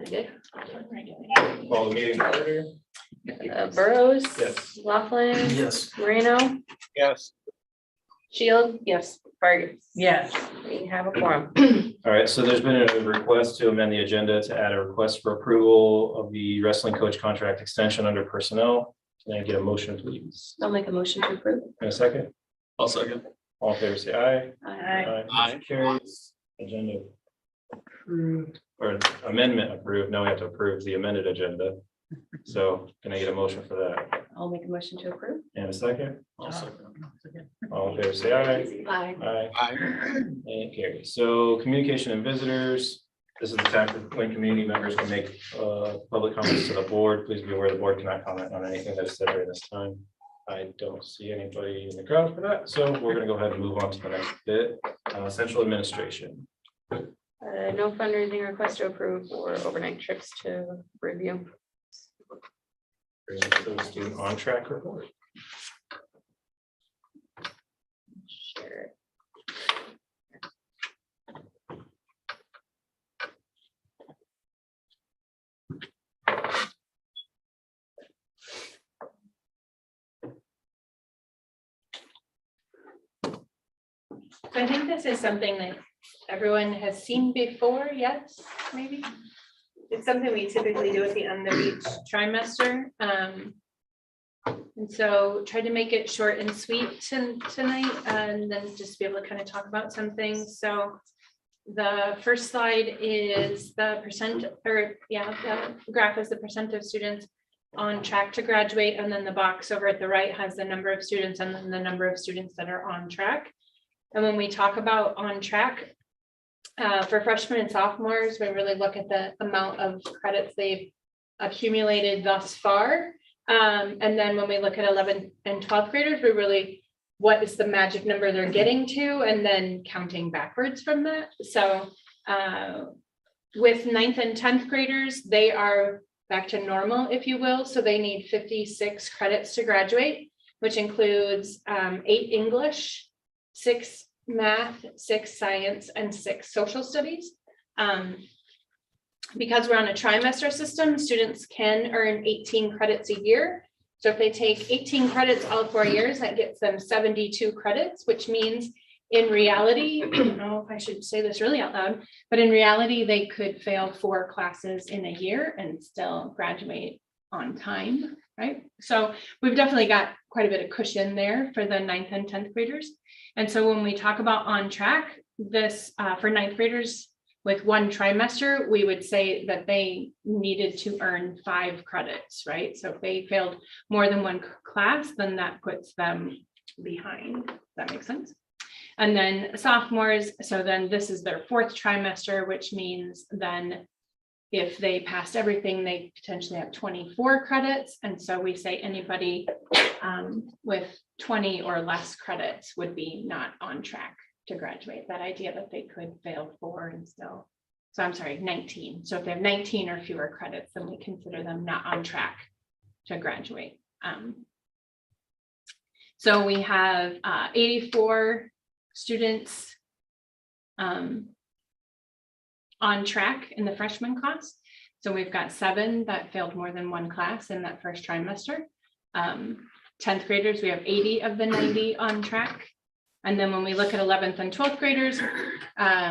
Okay. Call the meeting to order. Burrows. Yes. Laughlin. Yes. Moreno. Yes. Shield. Yes. Vargas. Yes. We have a quorum. All right, so there's been a request to amend the agenda to add a request for approval of the wrestling coach contract extension under personnel. Can I get a motion, please? I'll make a motion to approve. In a second, I'll second. all in favor, say aye. Aye. Motion carries. Agenda approved, or amendment approved. Now we have to approve the amended agenda. So can I get a motion for that? I'll make a motion to approve. And a second, I'll second. all in favor, say aye. Aye. Aye. Aye. And it carries. So communication and visitors. This is the time when community members can make public comments to the board. Please be aware the board cannot comment on anything that is said during this time. I don't see anybody in the crowd for that, so we're gonna go ahead and move on to the next bit. Central administration. No fundraising request to approve or overnight trips to review. So student on track report. Sure. So I think this is something that everyone has seen before, yes, maybe? It's something we typically do at the end of each trimester. And so try to make it short and sweet tonight, and then just be able to kind of talk about some things. So the first slide is the percent, or the graph is the percent of students on track to graduate, and then the box over at the right has the number of students and then the number of students that are on track. And when we talk about on track, for freshmen and sophomores, we really look at the amount of credits they've accumulated thus far. And then when we look at 11th and 12th graders, we really, what is the magic number they're getting to, and then counting backwards from that. So with 9th and 10th graders, they are back to normal, if you will. So they need 56 credits to graduate, which includes 8 English, 6 math, 6 science, and 6 social studies. Because we're on a trimester system, students can earn 18 credits a year. So if they take 18 credits all 4 years, that gets them 72 credits, which means in reality, I don't know if I should say this really out loud, but in reality, they could fail 4 classes in a year and still graduate on time, right? So we've definitely got quite a bit of cushion there for the 9th and 10th graders. And so when we talk about on track, this for 9th graders with 1 trimester, we would say that they needed to earn 5 credits, right? So if they failed more than 1 class, then that puts them behind. Does that make sense? And then sophomores, so then this is their 4th trimester, which means then if they passed everything, they potentially have 24 credits. And so we say anybody with 20 or less credits would be not on track to graduate. That idea that they could fail 4 and still, so I'm sorry, 19. So if they have 19 or fewer credits, then we consider them not on track to graduate. So we have 84 students on track in the freshman class. So we've got 7 that failed more than 1 class in that first trimester. 10th graders, we have 80 of the 90 on track. And then when we look at 11th and 12th graders,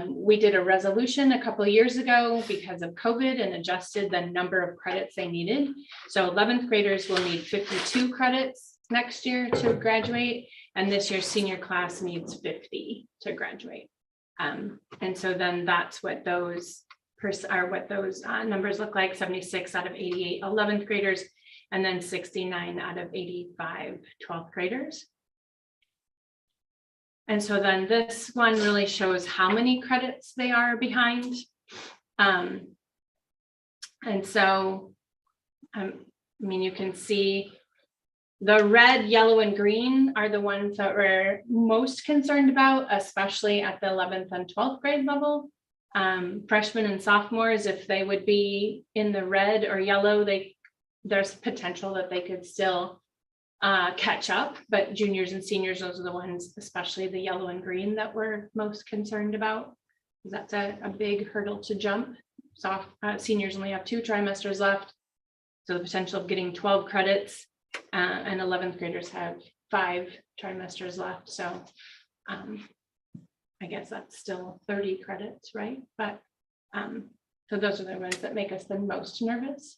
we did a resolution a couple of years ago because of COVID and adjusted the number of credits they needed. So 11th graders will need 52 credits next year to graduate. And this year's senior class needs 50 to graduate. And so then that's what those numbers look like: 76 out of 88 11th graders, and then 69 out of 85 12th graders. And so then this one really shows how many credits they are behind. And so, I mean, you can see the red, yellow, and green are the ones that we're most concerned about, especially at the 11th and 12th grade level. Freshmen and sophomores, if they would be in the red or yellow, there's potential that they could still catch up, but juniors and seniors, those are the ones, especially the yellow and green, that we're most concerned about. That's a big hurdle to jump seniors only have 2 trimesters left. So the potential of getting 12 credits, and 11th graders have 5 trimesters left. So I guess that's still 30 credits, right? But so those are the ones that make us the most nervous.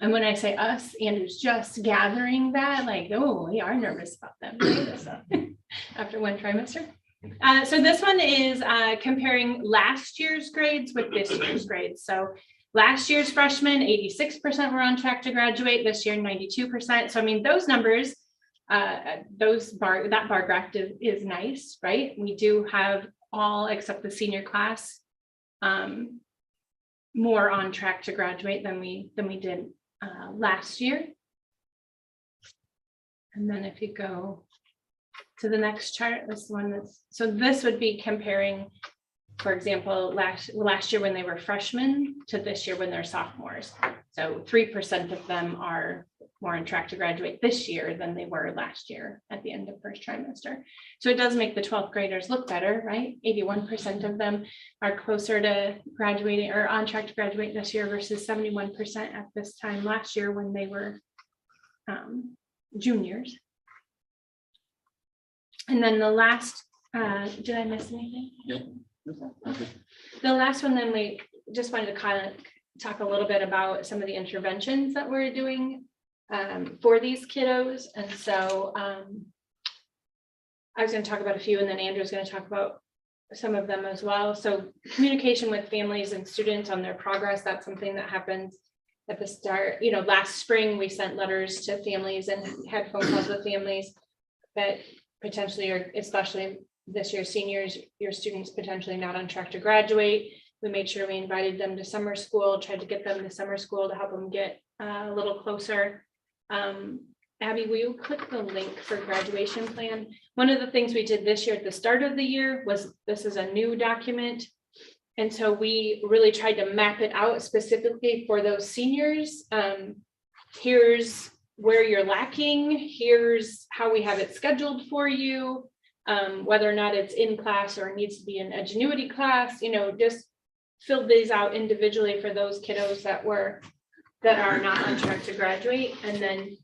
And when I say us, Andrew's just gathering that, like, oh, we are nervous about them, right? So, after 1 trimester. So this one is comparing last year's grades with this year's grades. So last year's freshmen, 86% were on track to graduate. This year, 92%. So I mean, those numbers, that bar graph is nice, right? We do have all except the senior class more on track to graduate than we did last year. And then if you go to the next chart, this one so this would be comparing, for example, last year when they were freshmen to this year when they're sophomores. So 3% of them are more on track to graduate this year than they were last year at the end of first trimester. So it does make the 12th graders look better, right? 81% of them are closer to graduating or on track to graduate this year versus 71% at this time last year when they were juniors. And then the last, did I miss anything? Yep. Okay. The last one, then we just wanted to kind of talk a little bit about some of the interventions that we're doing for these kiddos. And so I was going to talk about a few, and then Andrew's going to talk about some of them as well. So communication with families and students on their progress, that's something that happens at the start. You know, last spring we sent letters to families and had phone calls with families that potentially, or especially this year seniors, your students potentially not on track to graduate. We made sure we invited them to summer school, tried to get them to summer school to help them get a little closer. Abby, will you click the link for graduation plan? One of the things we did this year at the start of the year was, this is a new document. And so we really tried to map it out specifically for those seniors. Here's where you're lacking. Here's how we have it scheduled for you. Whether or not it's in class or needs to be an Edgenuity class, you know, just filled these out individually for those kiddos that are not on track to graduate, and then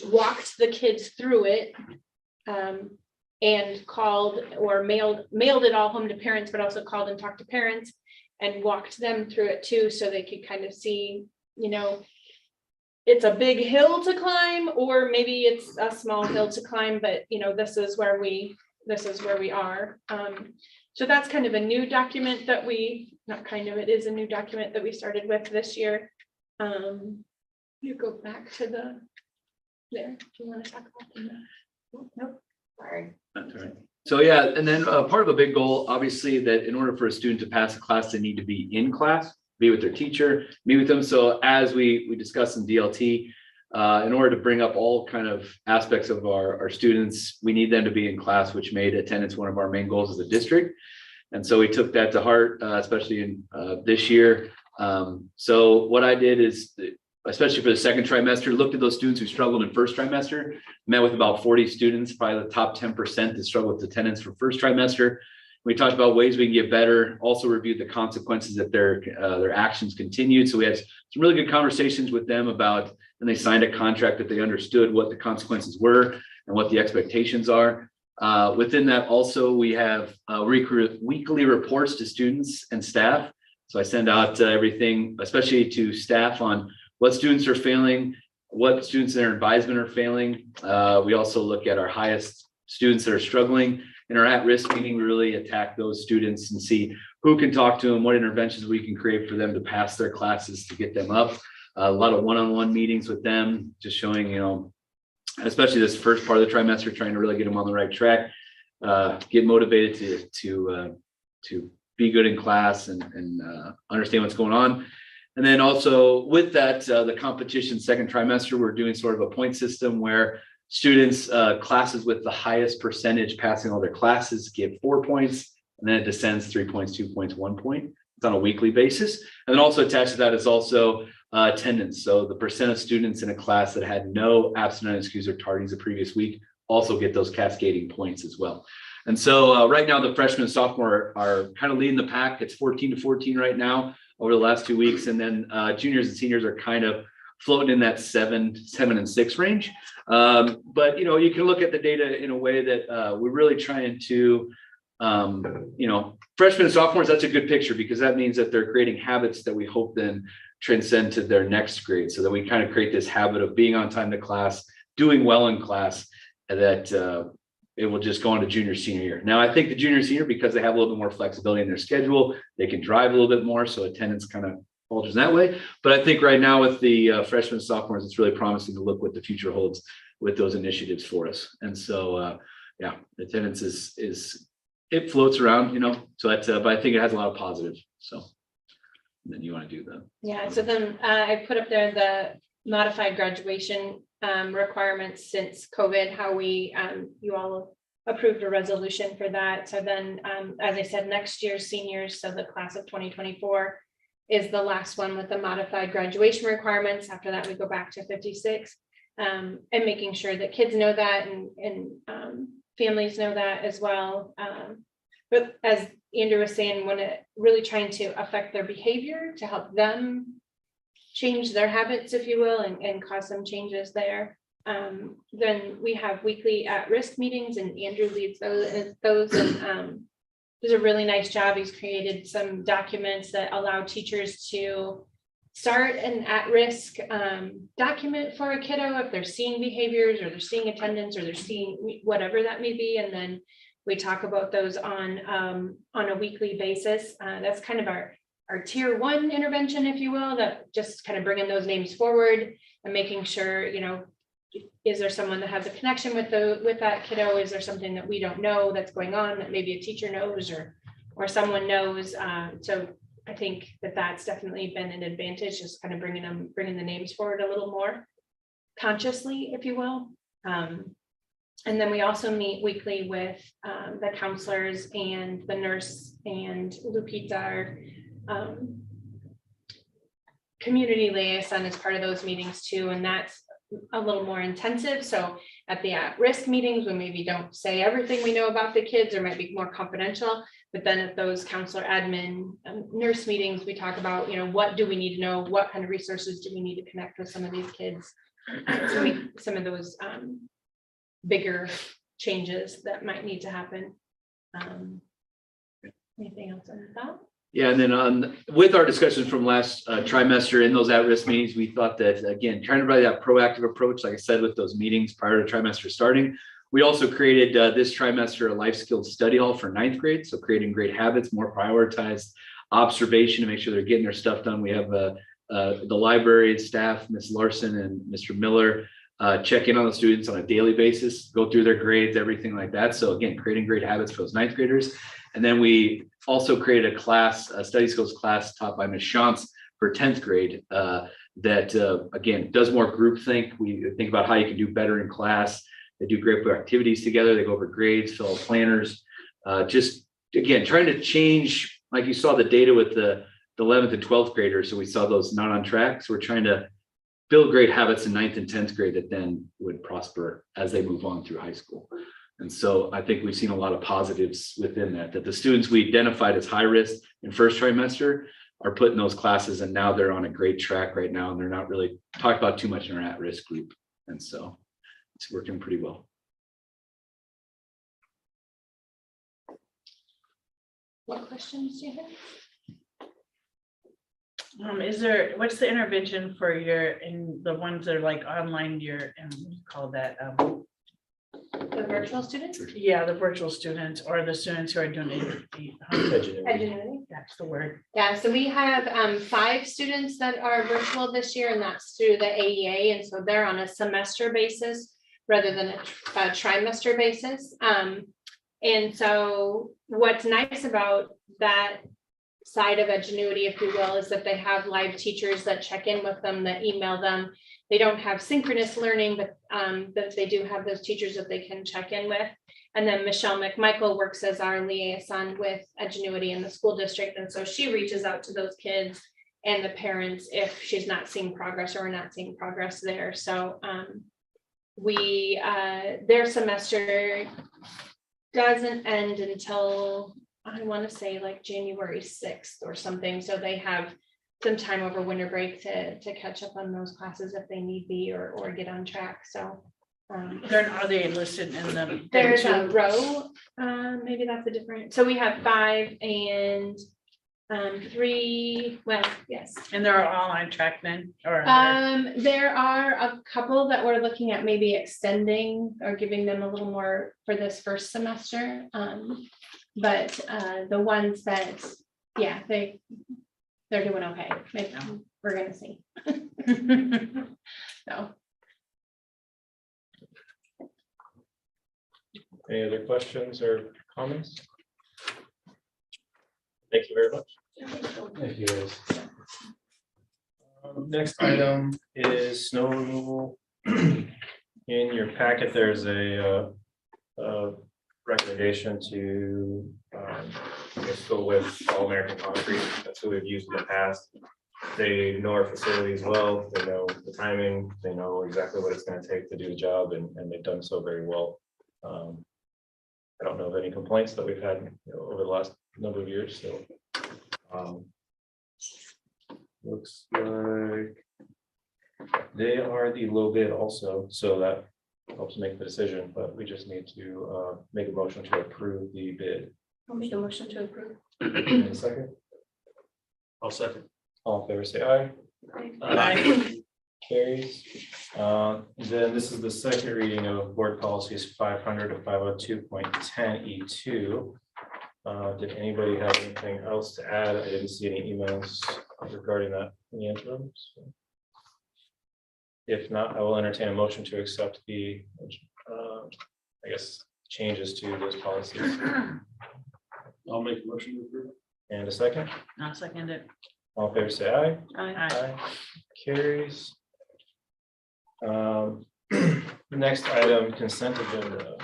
walked the kids through it, and called or mailed it all home to parents, but also called and talked to parents and walked them through it too, so they could kind of see, you know, it's a big hill to climb, or maybe it's a small hill to climb, but you know, this is where we are. So that's kind of a new document that it is a new document that we started with this year. You go back to there. Do you want to talk about that? Nope. Sorry. That's all right. So yeah, and then part of a big goal, obviously, that in order for a student to pass a class, they need to be in class, be with their teacher, meet with them. So as we discussed in DLT, in order to bring up all kind of aspects of our students, we need them to be in class, which made attendance one of our main goals as a district. And so we took that to heart, especially in this year. So what I did is, especially for the second trimester, looked at those students who struggled in first trimester, met with about 40 students, probably the top 10% that struggled with attendance for first trimester. We talked about ways we can get better, also reviewed the consequences that their actions continued. So we had some really good conversations with them about, and they signed a contract that they understood what the consequences were and what the expectations are. Within that also, we have weekly reports to students and staff. So I send out everything, especially to staff, on what students are failing, what students in their advisement are failing. We also look at our highest students that are struggling. In our at-risk meeting, we really attack those students and see who can talk to them, what interventions we can create for them to pass their classes to get them up. A lot of one-on-one meetings with them, just showing, you know, especially this first part of the trimester, trying to really get them on the right track, get motivated to be good in class and understand what's going on. And then also with that, the competition second trimester, we're doing sort of a point system where students, classes with the highest percentage passing all their classes get 4 points, and then it descends 3 points, 2 points, 1 point. It's on a weekly basis. And then also attached to that is also attendance. So the percent of students in a class that had no absent, unexcused, or tardies the previous week also get those cascading points as well. And so right now, the freshmen and sophomore are kind of leading the pack. It's 14-14 right now over the last 2 weeks. And then juniors and seniors are kind of floating in that 7 and 6 range. But, you know, you can look at the data in a way that we're really trying to, you know, freshmen and sophomores, that's a good picture because that means that they're creating habits that we hope then transcend to their next grade, so that we kind of create this habit of being on time to class, doing well in class, and that it will just go into junior, senior year. Now, I think the junior, senior, because they have a little bit more flexibility in their schedule, they can drive a little bit more, so attendance kind of alters that way. But I think right now with the freshmen and sophomores, it's really promising to look what the future holds with those initiatives for us. And so, yeah, attendance is it floats around, you know, so that's, but I think it has a lot of positive. So then you want to do that. Yeah, so then I put up there the modified graduation requirements since COVID, how we, you all approved a resolution for that. So then, as I said, next year's seniors, so the class of 2024 is the last one with the modified graduation requirements. After that, we go back to 56, and making sure that kids know that and families know that as well. But as Andrew was saying, when it really trying to affect their behavior to help them change their habits, if you will, and cause some changes there. Then we have weekly at-risk meetings, and Andrew leads those and does a really nice job. He's created some documents that allow teachers to start an at-risk document for a kiddo if they're seeing behaviors or they're seeing attendance or they're seeing whatever that may be, and then we talk about those on a weekly basis. That's kind of our tier 1 intervention, if you will, that just kind of bringing those names forward and making sure, you know, is there someone that has a connection with that kiddo? Is there something that we don't know that's going on that maybe a teacher knows or someone knows? So I think that's definitely been an advantage, just kind of bringing the names forward a little more consciously, if you will. And then we also meet weekly with the counselors and the nurse and Lupita, our community liaison, as part of those meetings too. And that's a little more intensive. So at the at-risk meetings, we maybe don't say everything we know about the kids or might be more confidential. But then at those counselor, admin, nurse meetings, we talk about, you know, what do we need to know? What kind of resources do we need to connect with some of these kids? So some of those bigger changes that might need to happen. Anything else on that? Yeah, and then with our discussions from last trimester in those at-risk meetings, we thought that, again, trying to provide that proactive approach, like I said, with those meetings prior to trimester starting. We also created this trimester a life skills study hall for 9th grade. So creating great habits, more prioritized observation to make sure they're getting their stuff done. We have the library staff, Ms. Larson and Mr. Miller, check in on the students on a daily basis, go through their grades, everything like that. So again, creating great habits for those 9th graders. And then we also created a study skills class taught by Ms. Shantz for 10th grade that again, does more group think. We think about how you can do better in class. They do great activities together. They go over grades, fill out planners. Just again, trying to change, like you saw the data with the 11th and 12th graders. So we saw those not on track. So we're trying to build great habits in 9th and 10th grade that then would prosper as they move on through high school. And so I think we've seen a lot of positives within that the students we identified as high risk in first trimester are put in those classes, and now they're on a great track right now, and they're not really talked about too much in our at-risk group. And so it's working pretty well. What questions do you have? What's the intervention for the ones that are like online, what do you call that? The virtual students? Yeah, the virtual students or the students who are doing Edgenuity. that's the word. Yeah, so we have 5 students that are virtual this year, and that's through the AEA. And so they're on a semester basis rather than a trimester basis. And so what's nice about that side of Edgenuity, if you will, is that they have live teachers that check in with them, that email them. They don't have synchronous learning, but they do have those teachers that they can check in with. And then Michelle McMichael works as our liaison with Edgenuity in the school district. And so she reaches out to those kids and the parents if she's not seeing progress or not seeing progress there. So their semester doesn't end until, I want to say like January 6th or something. So they have some time over winter break to catch up on those classes if they need be or get on track. So Are they listed in the? there's a two? row, maybe that's a different, so we have 5 and 3, well, yes. And they're all on track then, or? There are a couple that we're looking at maybe extending or giving them a little more for this first semester. But the ones that, yeah, they're doing okay. Maybe we're gonna see. So. Any other questions or comments? Thank you very much. Thank you, guys. Next item is snow removal. In your packet, there's a recommendation to I guess go with All American Concrete. That's who we've used in the past. They know our facilities well, they know the timing, they know exactly what it's going to take to do the job, and they've done so very well. I don't know of any complaints that we've had over the last number of years, so. Looks like they are the low bid also, so that helps make the decision, but we just need to make a motion to approve the bid. I'll make a motion to approve. In a second, I'll second. all in favor, say aye. Aye. Carries. Then this is the second reading of board policies 500 to 502.10 E2. Did anybody have anything else to add? I didn't see any emails regarding that in the interim. So if not, I will entertain a motion to accept the, I guess, changes to those policies. I'll make a motion to approve. And a second, I'll second it. all in favor, say aye. Aye. Carries. Next item, consent agenda.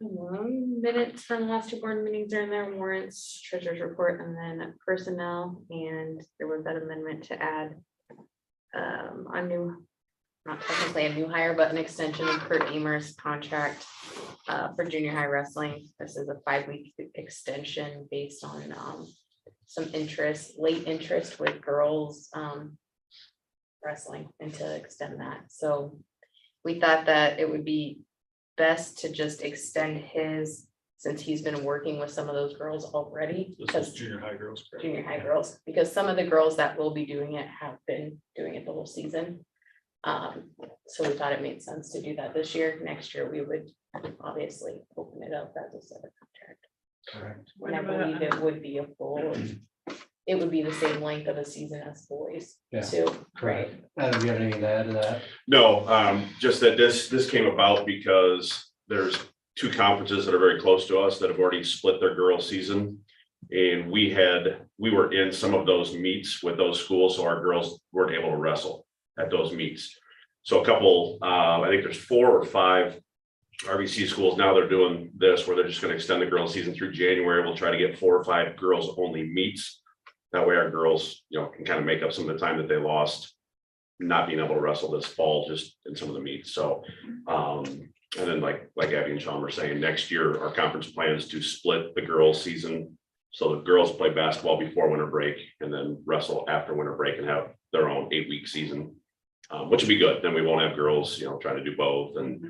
Minutes from the last 2 board meetings are in there, warrants, treasurer's report, and then personnel, and there was that amendment to add a new, not technically a new hire, but an extension of Kurt Amer's contract for junior high wrestling. This is a 5-week extension based on some late interest with girls wrestling, and to extend that. So we thought that it would be best to just extend his, since he's been working with some of those girls already. This Because is junior high girls. correct? junior high girls, because some of the girls that will be doing it have been doing it the whole season. So we thought it made sense to do that this year. Next year, we would obviously open it up as a separate contract. Correct. And I believe it would be a full, it would be the same length of a season as boys Yeah, too, right? Adam, do you have anything to add to that? No, just that this came about because there's 2 conferences that are very close to us that have already split their girls season. And we were in some of those meets with those schools, so our girls weren't able to wrestle at those meets. So a couple, I think there's 4 or 5 RBC schools now, they're doing this where they're just going to extend the girls season through January. We'll try to get 4 or 5 girls only meets. That way our girls, can kind of make up some of the time that they lost not being able to wrestle this fall, just in some of the meets. So, and then like Abby and Sean were saying, next year, our conference plans to split the girls season. So the girls play basketball before winter break and then wrestle after winter break and have their own 8-week season, which would be good. Then we won't have girls, trying to do both and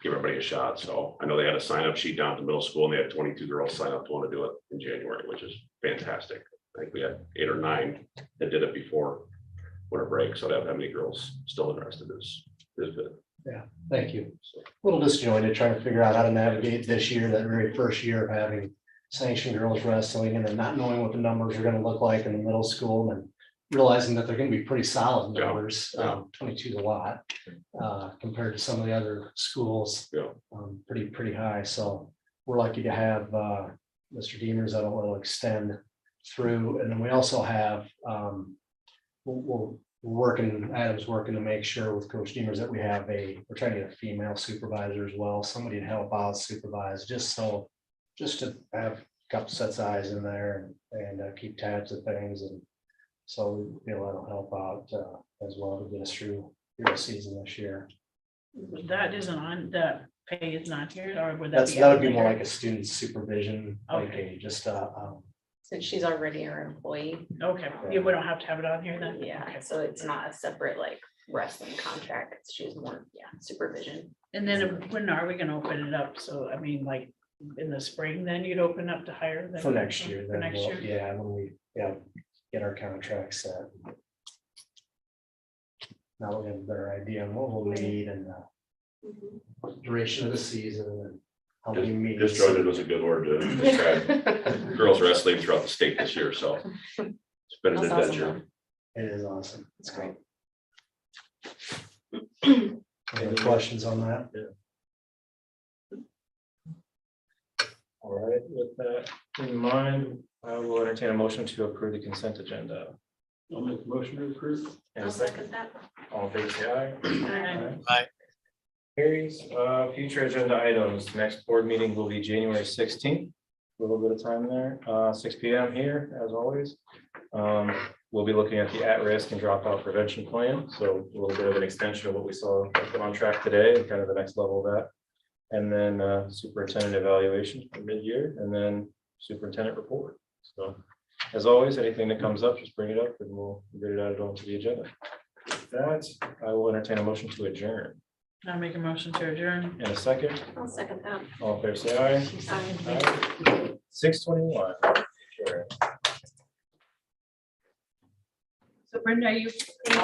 give everybody a shot. So I know they had a sign up sheet down at the middle school and they had 22 girls sign up to want to do it in January, which is fantastic. I think we had 8 or 9 that did it before winter break. So to have that many girls still interested is good. Thank you. A little disjointed trying to figure out how to navigate this year, that very first year of having sanctioned girls wrestling and then not knowing what the numbers are going to look like in the middle school and realizing that they're going to be pretty solid Yeah. numbers. Yeah. 22 is a lot compared to some of the other schools. Yeah. Pretty high. So we're lucky to have Mr. Demers that will extend through. And then we also have Adam's working to make sure with Coach Demers that we're trying to get a female supervisor as well, somebody to help out supervise, just to have a couple sets of eyes in there and keep tabs of things. And so that'll help out as well to get us through the season this year. That isn't on the pay is not here, or would that That's, be? that would be more under- like a student supervision, like Okay. a, just, Since she's already our employee, Okay, yeah, we don't have to have it on here then? yeah, Okay. so it's not a separate like wrestling contract. She's more, supervision. And then when are we gonna open it up? So, I mean, like, in the spring, then you'd open up to hire them? for next year. For Then next we'll- year? Yeah, when we, get our contract set. Now we have a better idea on what we'll need and duration of the season and how many meetings. Disjointed was a good word to describe girls wrestling throughout the state this year, so it's been an That's awesome, adventure. It is awesome. That's great. Any questions on that? All right, with that in mind, I will entertain a motion to approve the consent agenda. I'll make a motion to approve. And I'll a second, second that. all in favor, say aye. Aye. Aye. Carries, future agenda items, next board meeting will be January 16th. A little bit of time there, 6 p.m. here, as always. We'll be looking at the at-risk and dropout prevention plan, so a little bit of an extension of what we saw on track today, and kind of the next level of that. And then superintendent evaluation for mid-year, and then superintendent report. So as always, anything that comes up, just bring it up and we'll get it added onto the agenda. With that, I will entertain a motion to adjourn. I'll make a motion to adjourn. In a second, I'll second that. all in favor, say aye. Aye. 6:21. Sure. So Brenda, are you